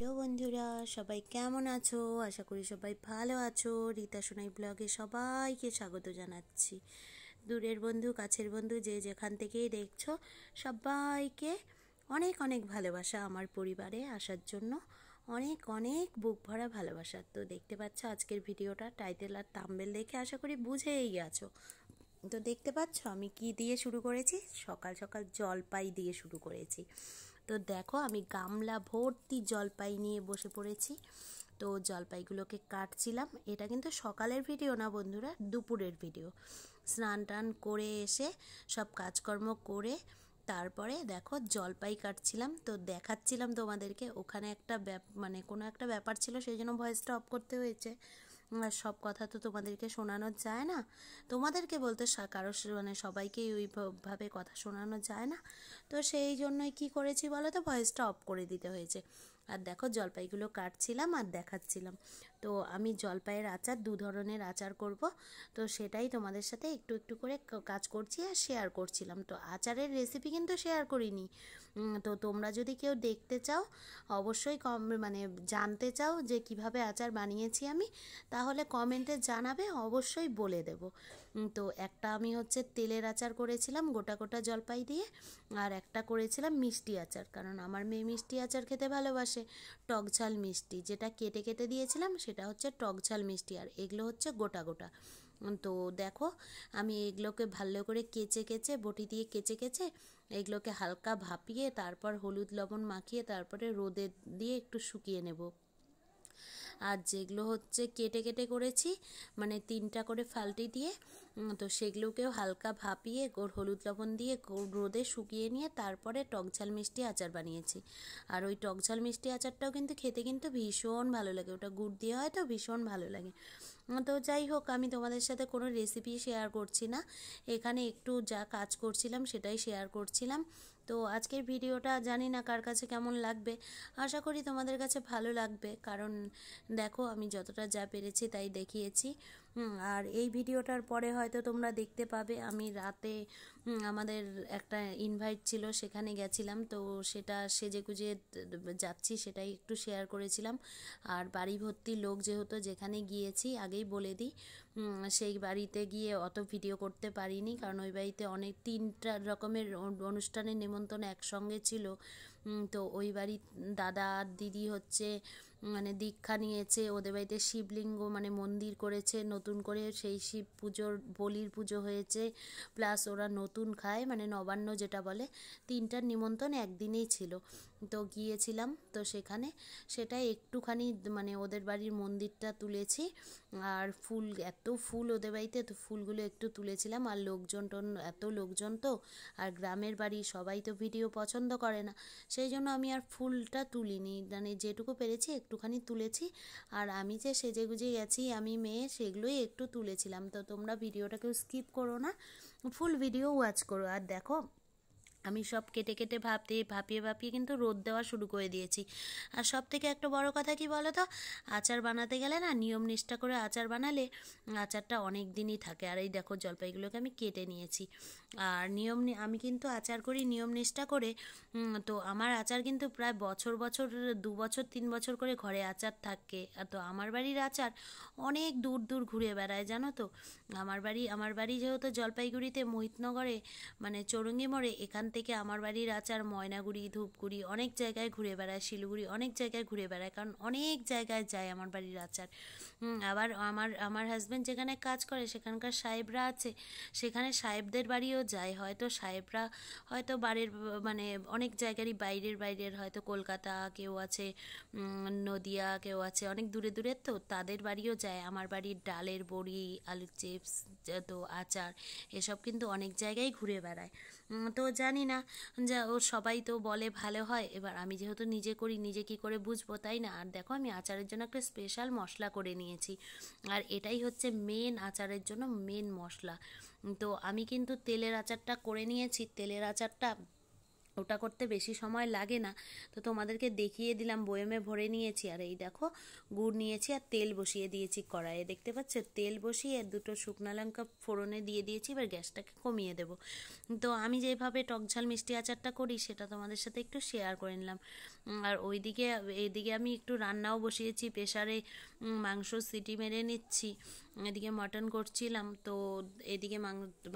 Hello বন্ধুরা, সবাই কেমন আছো? আশা করি সবাই ভালো আছো। রীতা সোনাই ব্লগে সবাইকে স্বাগত জানাচ্ছি। দূরের বন্ধু, কাছের বন্ধু, যে যেখান থেকেই দেখছো, সবাইকে অনেক অনেক ভালোবাসা। আমার পরিবারে আসার জন্য অনেক অনেক বুক ভরা ভালোবাসা। তো দেখতে পাচ্ছ আজকের ভিডিওটা টাইটেল আর থাম্বনেল দেখে আশা করি বুঝেই গেছো। তো দেখতে পাচ্ছ আমি কি দিয়ে শুরু করেছি? সকাল সকাল জলপাই দিয়ে শুরু করেছি। তো দেখো আমি গামলা ভর্তি জলপাই নিয়ে বসে পড়েছি। তো জলপাইগুলোকে কাটছিলাম। এটা কিন্তু সকালের ভিডিও না বন্ধুরা, দুপুরের ভিডিও। স্নান টান করে এসে সব কাজকর্ম করে তারপরে দেখো জলপাই কাটছিলাম। তো দেখাচ্ছিলাম তোমাদেরকে। ওখানে একটা মানে কোনো একটা ব্যাপার ছিল, সেই জন্য ভয়েসটা অফ করতে হয়েছে। আর সব কথা তো তোমাদেরকে শোনানো যায় না, তোমাদেরকে বলতে কারো মানে সবাইকেই ওইভাবে কথা শোনানো যায় না। তো সেই জন্যই কি করেছি বলো তো, ভয়েসটা অফ করে দিতে হয়েছে। আর দেখো জলপাইগুলো কাটছিলাম আর দেখাচ্ছিলাম। তো আমি জলপাইয়ের আচার, দু ধরনের আচার করব। তো সেটাই তোমাদের সাথে একটু একটু করে কাজ করছি আর শেয়ার করছিলাম। তো আচারের রেসিপি কিন্তু শেয়ার করিনি। তো তোমরা যদি কেউ দেখতে চাও, অবশ্যই মানে জানতে চাও যে কিভাবে আচার বানিয়েছি আমি, তাহলে কমেন্টে জানাবে, অবশ্যই বলে দেব। তো একটা আমি হচ্ছে তেলের আচার করেছিলাম গোটা গোটা জলপাই দিয়ে, আর একটা করেছিলাম মিষ্টি আচার, কারণ আমার মেয়ে মিষ্টি আচার খেতে ভালোবাসে। টক ঝাল মিষ্টি, যেটা কেটে কেটে দিয়েছিলাম সেটা হচ্ছে টক ঝাল মিষ্টি, আর এগুলো হচ্ছে গোটা গোটা। তো দেখো আমি এগুলোকে ভালো করে কেচে কেচে, বটি দিয়ে কেচে কেচে এগুলোকে হালকা ভাপিয়ে তারপর হলুদ লবণ মাখিয়ে তারপরে রোদে দিয়ে একটু শুকিয়ে নেব। আর যেগুলো হচ্ছে কেটে কেটে করেছি, মানে 3টা করে ফাল্টি দিয়ে, তো সেগুলোকেও হালকা ভাপিয়ে হলুদ লবণ দিয়ে রোদে শুকিয়ে নিয়ে তারপরে টকঝাল মিষ্টি আচার বানিয়েছি। আর ওই টকঝাল মিষ্টি আচারটাও কিন্তু খেতে কিন্তু ভীষণ ভালো লাগে, ওটা গুড় দিয়ে হয় তো ভীষণ ভালো লাগে। তো যাই হোক, আমি তোমাদের সাথে কোনো রেসিপি শেয়ার করছি না, এখানে একটু যা কাজ করছিলাম সেটাই শেয়ার করছিলাম। তো আজকের ভিডিওটা জানি না কার কাছে কেমন লাগবে, আশা করি তোমাদের কাছে ভালো লাগবে, কারণ দেখো আমি যতটা যা পেরেছি তাই দেখিয়েছি। আর এই ভিডিওটার পরে হয়তো তোমরা দেখতে পাবে আমি রাতে আমাদের একটা ইনভাইট ছিল, সেখানে গেছিলাম। তো সেটা সেজেগুজে যাচ্ছি, সেটাই একটু শেয়ার করেছিলাম। আর বাড়ি ভর্তি লোক যেহেতু, যেখানে গিয়েছি আগেই বলে দিই, সেই বাড়িতে গিয়ে অত ভিডিও করতে পারিনি, কারণ ওই বাড়িতে অনেক 3টা রকমের অনুষ্ঠানের নেমন্তন্ন একসঙ্গে ছিল। তো ওই বাড়ির দাদা আর দিদি হচ্ছে মানে দীক্ষা নিয়েছে, ওদের বাড়িতে শিবলিঙ্গ মানে মন্দির করেছে নতুন করে, সেই শিব পুজোর বলির পুজো হয়েছে, প্লাস ওরা নতুন খায় মানে নবান্ন যেটা বলে। 3টার নিমন্ত্রণ একদিনেই ছিল। তো গিয়েছিলাম, তো সেখানে সেটা একটুখানি মানে ওদের বাড়ির মন্দিরটা তুলেছি। আর ফুল, এত ফুল ওদের বাড়িতে, তো ফুলগুলো একটু তুলেছিলাম। আর লোকজন এত লোকজন তো, আর গ্রামের বাড়ি সবাই তো ভিডিও পছন্দ করে না, সেই জন্য আমি আর ফুলটা তুলিনি, মানে যেটুকু পেরেছি একটুখানি তুলেছি। আর আমি যে সেজেগুজে গেছি আমি মেয়ে, সেগুলোই একটু তুলেছিলাম। তো তোমরা ভিডিওটাকেও স্কিপ করো না, ফুল ভিডিও ওয়াচ করো। আর দেখো আমি সব কেটে কেটে ভাপিয়ে কিন্তু রোদ দেওয়া শুরু করে দিয়েছি। আর সব থেকে একটা বড় কথা কি বলো তো, আচার বানাতে গেলে না নিয়ম নিষ্ঠা করে আচার বানালে আচারটা অনেক দিনই থাকে। আর এই দেখো জলপাইগুলোকে আমি কেটে নিয়েছি। আর আমি কিন্তু আচার করি নিয়ম নিষ্ঠা করে। তো আমার আচার কিন্তু প্রায় বছর বছর 2 বছর 3 বছর করে ঘরে আচার থাকে। তো আমার বাড়ির আচার অনেক দূর দূর ঘুরে বেড়ায় জানো তো। আমার বাড়ি যেহেতু জলপাইগুড়িতে, মোহিতনগরে মানে চৌরঙ্গি মোড়ে, এখান থেকে আমার বাড়ির আচার ময়নাগুড়ি, ধূপগুড়ি অনেক জায়গায় ঘুরে বেড়ায়, শিলিগুড়ি অনেক জায়গায় ঘুরে বেড়ায়, কারণ অনেক জায়গায় যায় আমার বাড়ির আচার। আবার আমার হাজব্যান্ড যেখানে কাজ করে সেখানকার সাহেবরা আছে, সেখানে সাহেবদের বাড়িও যায়। হয়তো সাহেবরা হয়তো বাড়ির মানে অনেক জায়গারই বাইরের হয়তো কলকাতা কেউ আছে, নদিয়া কেউ আছে, অনেক দূরে দূরের, তো তাদের বাড়িও যায়। আমার বাড়ির ডালের বড়ি, আলুর চিপস, তো আচার এসব কিন্তু অনেক জায়গায় ঘুরে বেড়ায়। তো জানি না, যা ও সবাই তো বলে ভালো হয়, এবার আমি যেহেতু নিজে করি, নিজে কি করে বুঝবো, তাই না? আর দেখো আমি আচারের জন্য একটা স্পেশাল মশলা করে নিয়েছি, আর এটাই হচ্ছে মেন আচারের জন্য মেন মশলা। তো আমি কিন্তু তেলের আচারটা করে নিয়েছি। তেলের আচারটা ওটা করতে বেশি সময় লাগে না, তো তোমাদেরকে দেখিয়ে দিলাম। বয়েমে ভরে নিয়েছি, আর এই দেখো গুড় নিয়েছি আর তেল বসিয়ে দিয়েছি কড়াইয়ে, দেখতে পাচ্ছ? তেল বসিয়ে 2টো শুকনো লঙ্কা ফোড়নে দিয়ে দিয়েছি, এবার গ্যাসটাকে কমিয়ে দেবো। তো আমি যেভাবে টকঝাল মিষ্টি আচারটা করি সেটা তোমাদের সাথে একটু শেয়ার করে নিলাম। আর ওইদিকে এইদিকে আমি একটু রান্নাও বসিয়েছি প্রেসারে, মাংস সিটি মেরে নিচ্ছি। এদিকে মটন করছিলাম, তো এদিকে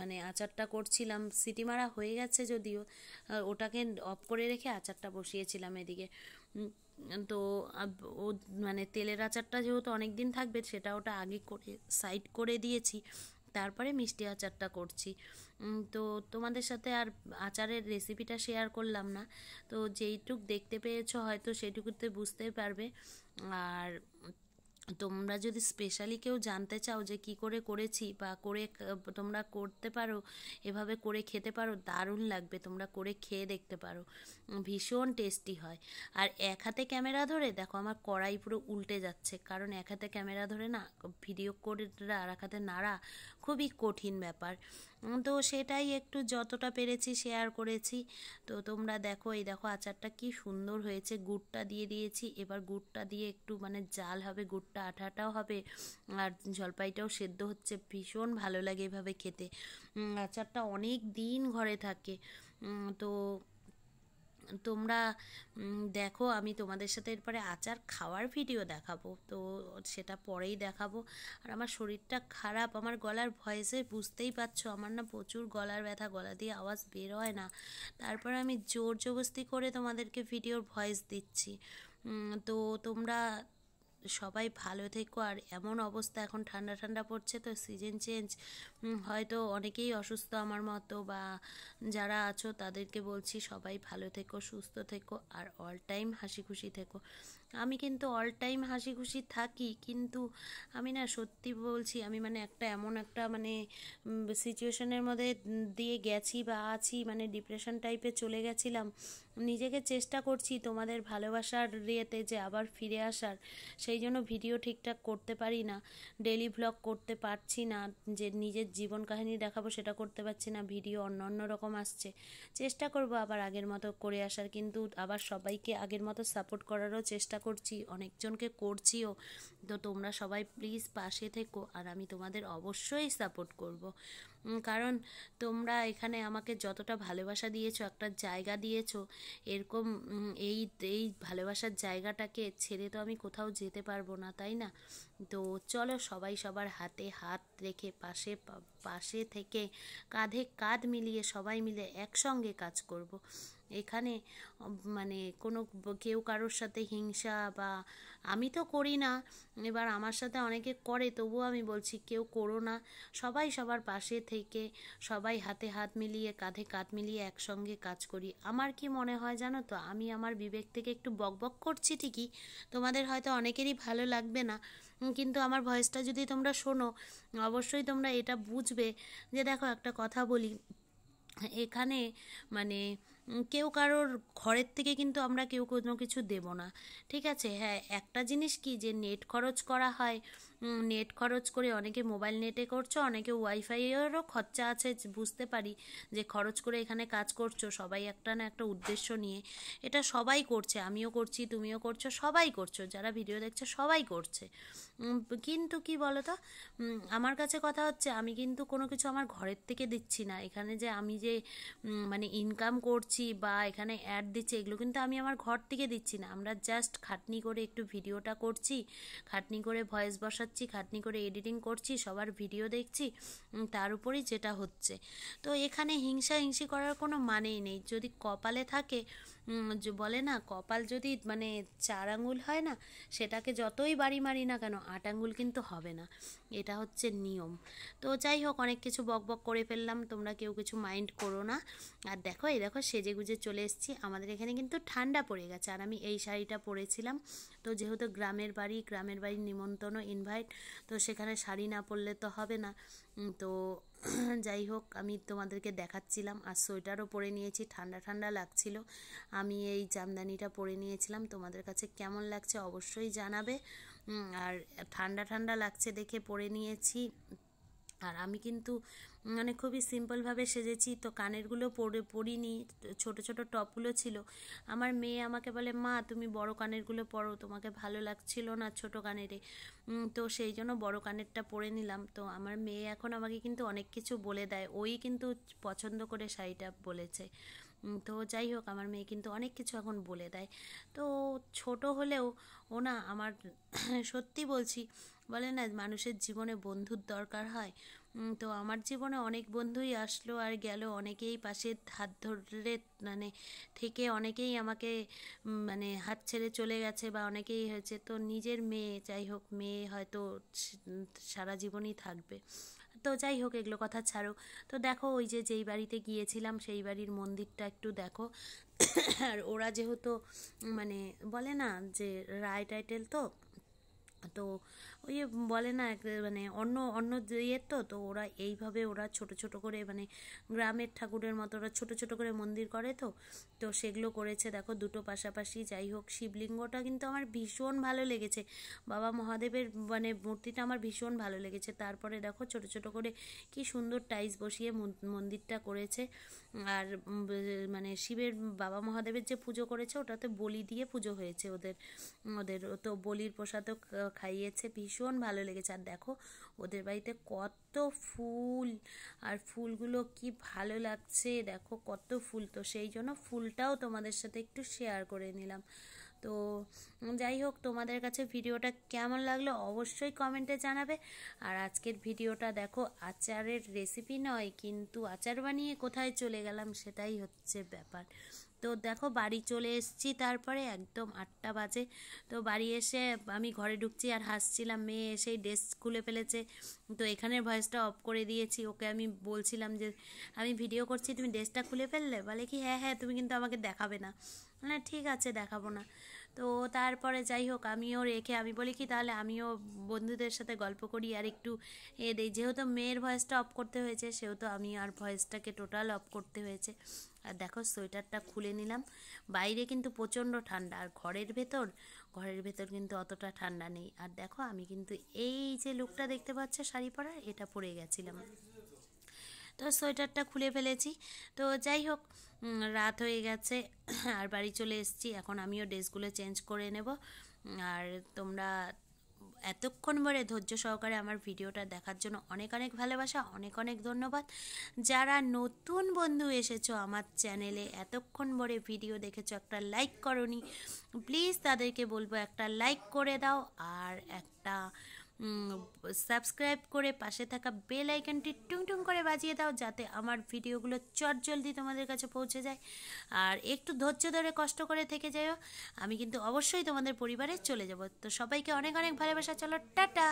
মানে আচারটা করছিলাম, সিটি মারা হয়ে গেছে যদিও, ওটাকে অফ করে রেখে আচারটা বসিয়েছিলাম এদিকে। তো ও মানে তেলের আচারটা যেহেতু অনেক দিন থাকবে, সেটা ওটা আগে করে সাইড করে দিয়েছি, তারপরে মিষ্টি আচারটা করছি। তো তোমাদের সাথে আর আচারের রেসিপিটা শেয়ার করলাম না, তো যেইটুক দেখতে পেয়েছো হয়তো সেইটুকুতে বুঝতে পারবে। আর তোমরা যদি স্পেশালি কেউ জানতে চাও যে কি করে করেছি বা করে তোমরা করতে পারো, এভাবে করে খেতে পারো, দারুণ লাগবে, তোমরা করে খেয়ে দেখতে পারো, ভীষণ টেস্টি হয়। আর এক হাতে ক্যামেরা ধরে দেখো আমার কড়াই পুরো উল্টে যাচ্ছে, কারণ এক হাতে ক্যামেরা ধরে না ভিডিও করে আর এক হাতে নাড়া খুবই কঠিন ব্যাপার। তো সেটাই একটু যতটা পেরেছি শেয়ার করেছি। তো তোমরা দেখো, এই দেখো আচারটা কি সুন্দর হয়েছে, গুড়টা দিয়ে দিয়েছি, এবার গুড়টা দিয়ে একটু মানে জাল হবে, গুড়টা আঠা আঠাও হবে, আর জলপাইটাও সেদ্ধ হচ্ছে, ভীষণ ভালো লাগে এভাবে খেতে। আচারটা অনেক দিন ঘরে থাকে। তো তোমরা দেখো, আমি তোমাদের সাথে এরপরে আচার খাওয়ার ভিডিও দেখাবো, তো সেটা পরেই দেখাবো। আর আমার শরীরটা খারাপ, আমার গলার ভয়েসে বুঝতেই পারছো আমার না প্রচুর গলার ব্যথা, গলা দিয়ে আওয়াজ বের হয় না, তারপরে আমি জোর জবরদস্তি করে তোমাদেরকে ভিডিওর ভয়েস দিচ্ছি। তো তোমরা সবাই ভালো থেকো। আর এমন অবস্থা, এখন ঠান্ডা ঠান্ডা পড়ছে তো সিজন চেঞ্জ, হয়তো অনেকেই অসুস্থ আমার মতো, বা যারা আছো তাদেরকে বলছি সবাই ভালো থেকো, সুস্থ থেকো, আর অল টাইম হাসি খুশি থেকো। আমি কিন্তু অল টাইম হাসি খুশি থাকি, কিন্তু আমি না সত্যি বলছি, আমি মানে এমন একটা মানে সিচুয়েশনের মধ্যে দিয়ে গেছি বা আছি, মানে ডিপ্রেশন টাইপে চলে গেছিলাম। নিজেকে চেষ্টা করছি তোমাদের ভালোবাসার ইয়েতে যে আবার ফিরে আসার, সেই জন্য ভিডিও ঠিকঠাক করতে পারি না, ডেলি ভ্লগ করতে পারছি না, যে নিজের জীবন কাহিনী দেখাবো সেটা করতে পারছি না, ভিডিও অন্য অন্য রকম আসছে। চেষ্টা করব আবার আগের মতো করে আসার, কিন্তু আবার সবাইকে আগের মতো সাপোর্ট করারও চেষ্টা করছি, অনেকজনকে করছিও। তো তোমরা সবাই প্লিজ পাশে থেকো, আর আমি তোমাদের অবশ্যই সাপোর্ট করব, কারণ তোমরা এখানে আমাকে যতটা ভালোবাসা দিয়েছো, একটা জায়গা দিয়েছো, এরকম এই এই ভালোবাসার জায়গাটাকে ছেড়ে তো আমি কোথাও যেতে পারবো না, তাই না? তো চলো সবাই সবার হাতে হাত রেখে পাশে পাশে থেকে কাঁধে কাঁধ মিলিয়ে সবাই মিলে একসঙ্গে কাজ করব। এখানে মানে কোনো কেউ কারোর সাথে হিংসা বা, আমি তো করি না, এবার আমার সাথে অনেকে করে, তবুও আমি বলছি কেউ করো না, সবাই সবার পাশে থেকে সবাই হাতে হাত মিলিয়ে কাঁধে কাঁধ মিলিয়ে একসঙ্গে কাজ করি। আমার কি মনে হয় জানো তো, আমি আমার বিবেক থেকে একটু বকবক করছি ঠিকই, তোমাদের হয়তো অনেকেরই ভালো লাগবে না, কিন্তু আমার ভয়েসটা যদি তোমরা শোনো অবশ্যই তোমরা এটা বুঝবে যে দেখো একটা কথা বলি, এখানে মানে কেউ কারোর ঘরের থেকে কিন্তু আমরা কেউ কোনো কিছু দেব না, ঠিক আছে? হ্যাঁ, একটা জিনিস কি, যে নেট খরচ করা হয়, নেট খরচ করে অনেকে মোবাইল নেটে করছো, অনেকে ওয়াইফাইয়েরও খরচা আছে, বুঝতে পারি যে খরচ করে এখানে কাজ করছো সবাই একটা না একটা উদ্দেশ্য নিয়ে, এটা সবাই করছে, আমিও করছি, তুমিও করছো, সবাই করছো, যারা ভিডিও দেখছো সবাই করছে। কিন্তু কি বলো তো, আমার কাছে কথা হচ্ছে, আমি কিন্তু কোনো কিছু আমার ঘরের থেকে দিচ্ছি না, এখানে যে আমি যে মানে ইনকাম করছি বা এখানে অ্যাড দিচ্ছি, এগুলো কিন্তু আমি আমার ঘর থেকে দিচ্ছি না, আমরা জাস্ট খাটনি করে একটু ভিডিওটা করছি, খাটনি করে ভয়েস বসাচ্ছি, খাটনি করে এডিটিং করছি, সবার ভিডিও দেখছি, তার উপরেই যেটা হচ্ছে। তো এখানে হিংসা হিংসি করার কোনো মানেই নেই, যদি কপালে থাকে, যে বলে না কপাল যদি মানে 4 আঙুল হয় না, সেটাকে যতই বাড়ি মারি না কেন 8 আঙুল কিন্তু হবে না, এটা হচ্ছে নিয়ম। তো যাই হোক, অনেক কিছু বক বক করে ফেললাম, তোমরা কেউ কিছু মাইন্ড করো না। আর দেখো, এই দেখো সেজে গুজে চলে এসেছি, আমাদের এখানে কিন্তু ঠান্ডা পড়ে গেছে, আর আমি এই শাড়িটা পরেছিলাম, তো যেহেতু গ্রামের বাড়ির নিমন্ত্রণ ইনভাইট, তো সেখানে শাড়ি না পরলে তো হবে না। তো যাই হোক, আমি তোমাদেরকে দেখাচ্ছিলাম, আর সোয়েটারও পরে নিয়েছি, ঠান্ডা ঠান্ডা লাগছিল, আমি এই জামদানিটা পরে নিয়েছিলাম, তোমাদের কাছে কেমন লাগছে অবশ্যই জানাবে। আর ঠান্ডা ঠান্ডা লাগছে দেখে পরে নিয়েছি। আর আমি কিন্তু মানে খুবই সিম্পলভাবে সেজেছি, তো কানেরগুলো পরিনি, ছোট ছোট টপগুলো ছিল। আমার মেয়ে আমাকে বলে, মা তুমি বড় কানেরগুলো পরো, তোমাকে ভালো লাগছিল না ছোট কানেরে, তো সেই জন্য বড় কানেরটা পরে নিলাম। তো আমার মেয়ে এখন আমাকে কিন্তু অনেক কিছু বলে দেয়, ওই কিন্তু পছন্দ করে শাড়িটা বলেছে। তো যাই হোক, আমার মেয়ে কিন্তু অনেক কিছু এখন বলে দেয়। তো ছোট হলেও ও না আমার সত্যি বলছি, বলে না মানুষের জীবনে বন্ধুর দরকার হয়। তো আমার জীবনে অনেক বন্ধুই আসলো আর গেল, অনেকেই পাশে হাত ধরে মানে থেকে অনেকেই আমাকে মানে হাত ছেড়ে চলে গেছে, বা অনেকেই হয়েছে। তো নিজের মেয়ে, যাই হোক, মেয়ে হয়তো সারা জীবনই থাকবে। তো যাই হোক, এগুলো কথা ছাড়ো। তো দেখো, ওই যে যেই বাড়িতে গিয়েছিলাম সেই বাড়ির মন্দিরটা একটু দেখো। আর ওরা যেহেতু মানে বলে না যে রায় টাইটেল, তো ওই যে বলে না মানে অন্য অন্য ইয়ের, তো ওরা এইভাবে ওরা ছোট ছোট করে মানে গ্রামের ঠাকুরের মতো ওরা ছোট ছোট করে মন্দির করে। তো তো সেগুলো করেছে দেখো, দুটো পাশাপাশি। যাই হোক, শিবলিঙ্গটা কিন্তু আমার ভীষণ ভালো লেগেছে, বাবা মহাদেবের মানে মূর্তিটা আমার ভীষণ ভালো লেগেছে। তারপরে দেখো ছোট ছোট করে কি সুন্দর টাইলস বসিয়ে মন্দিরটা করেছে। আর মানে শিবের, বাবা মহাদেবের যে পুজো করেছে ওটাতে বলি দিয়ে পুজো হয়েছে ওদের। ওদের তো বলির প্রসাদও খাইয়েছে, ভীষণ ভালো লেগেছে। আর দেখো ওদের বাড়িতে কত ফুল, আর ফুলগুলো কি ভালো লাগছে, দেখো কত ফুল। তো সেই জন্য ফুলটাও তোমাদের সাথে একটু শেয়ার করে নিলাম। তো যাই হোক, তোমাদের কাছে ভিডিওটা কেমন লাগলো অবশ্যই কমেন্টে জানাবে। আর আজকের ভিডিওটা দেখো, আচারের রেসিপি নয়, কিন্তু আচার বানিয়ে কোথায় চলে গেলাম সেটাই হচ্ছে ব্যাপার। তো দেখো বাড়ি চলে এসেছি, তারপরে একদম 8টা বাজে। তো বাড়ি এসে আমি ঘরে ঢুকছি আর হাসছিলাম, মেয়ে এসেই ড্রেস খুলে ফেলেছে। তো এখানের ভয়েসটা অফ করে দিয়েছি, ওকে আমি বলছিলাম যে আমি ভিডিও করছি, তুমি ড্রেসটা খুলে ফেললে? বলে কি হ্যাঁ হ্যাঁ, তুমি কিন্তু আমাকে দেখাবে না। না ঠিক আছে, দেখাবো না। তো তারপরে যাই হোক, আমিও রেখে আমি বলি কি তাহলে আমিও বন্ধুদের সাথে গল্প করি আর একটু দেই। যেহেতু মেয়ের ভয়েসটা অফ করতে হয়েছে, সেহেতু আমি আর ভয়েসটাকে টোটাল অফ করতে হয়েছে। আর দেখো সোয়েটারটা খুলে নিলাম, বাইরে কিন্তু প্রচণ্ড ঠান্ডা, আর ঘরের ভেতর কিন্তু অতটা ঠান্ডা নেই। আর দেখো আমি কিন্তু এই যে লুকটা দেখতে পাচ্ছ শাড়ি পরার, এটা পরে গেছিলাম। তো সোয়েটারটা খুলে ফেলেছি। তো যাই হোক, রাত হয়ে গেছে আর বাড়ি চলে এসেছি। এখন আমিও ড্রেসগুলো চেঞ্জ করে নেব। আর তোমরা এতক্ষণ ধরে ধৈর্য সহকারে আমার ভিডিওটা দেখার জন্য অনেক অনেক ভালোবাসা, অনেক অনেক ধন্যবাদ। যারা নতুন বন্ধু এসেছো আমার চ্যানেলে, এতক্ষণ ধরে ভিডিও দেখেছো, একটা লাইক করনি, প্লিজ তাদেরকে বলবো একটা লাইক করে দাও, আর একটা সাবস্ক্রাইব করে পাশে থাকা বেল আইকনটি টুং টুং করে বাজিয়ে দাও, যাতে আমার ভিডিওগুলো চটজলদি তোমাদের কাছে পৌঁছে যায়। আর একটু ধৈর্য ধরে কষ্ট করে থেকে যাও, আমি কিন্তু অবশ্যই তোমাদের পরিবারে চলে যাব। তো সবাইকে অনেক অনেক ভালোবাসা, চলো টাটা।